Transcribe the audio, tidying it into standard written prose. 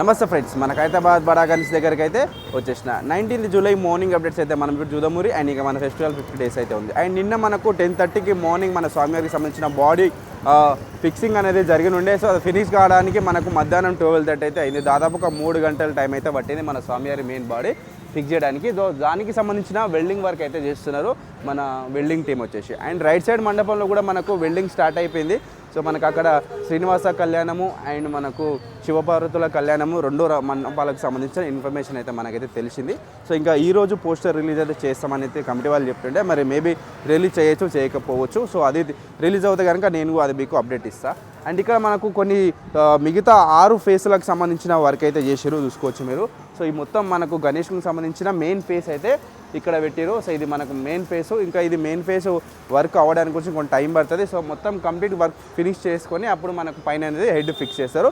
నమస్తే ఫ్రెండ్స్, మన హైదరాబాద్ బడాగన్స్ దగ్గరికి అయితే వచ్చేసిన 19th జూలై మార్నింగ్ అప్డేట్స్ అయితే మనం ఇప్పుడు జూదమూరి అండ్ ఇక మన ఫెస్టివల్ 50 days అయితే ఉంది. అండ్ నిన్న మనకు 10:30కి మార్నింగ్ మన స్వామివారికి సంబంధించిన బాడీ ఫిక్సింగ్ అనేది జరిగి ఉండే. సో అది ఫినిష్ కావడానికి మనకు మధ్యాహ్నం 12:30 అయితే అయింది. దాదాపు ఒక 3 గంటల టైం అయితే పట్టింది మన స్వామివారి మెయిన్ బాడీ ఫిక్స్ చేయడానికి. సో దానికి సంబంధించిన వెల్డింగ్ వర్క్ అయితే చేస్తున్నారు మన వెల్డింగ్ టీం వచ్చేసి. అండ్ రైట్ సైడ్ మండపంలో కూడా మనకు వెల్డింగ్ స్టార్ట్ అయిపోయింది. సో మనకు అక్కడ శ్రీనివాస కళ్యాణము అండ్ మనకు శివపార్వతుల కళ్యాణము రెండు మండపాలకు సంబంధించిన ఇన్ఫర్మేషన్ అయితే మనకైతే తెలిసింది. సో ఇంకా ఈరోజు పోస్టర్ రిలీజ్ అయితే చేస్తామని అయితే కమిటీ వాళ్ళు చెప్తుంటే, మరి మేబీ రిలీజ్ చేయొచ్చు చేయకపోవచ్చు. సో అది రిలీజ్ అవుతే కనుక నేను అది మీకు అప్డేట్ ఇస్తాను. అండ్ ఇక్కడ మనకు కొన్ని మిగతా 6 ఫేస్లకు సంబంధించిన వర్క్ అయితే చేసారు, చూసుకోవచ్చు మీరు. సో ఈ మొత్తం మనకు గణేష్కి సంబంధించిన మెయిన్ ఫేస్ అయితే ఇక్కడ పెట్టారు. సో ఇది మనకు మెయిన్ ఫేస్. ఇంకా ఇది మెయిన్ ఫేస్ వర్క్ అవ్వడానికి కొంచెం టైం పడుతుంది. సో మొత్తం కంప్లీట్ వర్క్ ఫినిష్ చేసుకొని అప్పుడు మనకు పైన అనేది హెడ్ ఫిక్స్ చేస్తారు.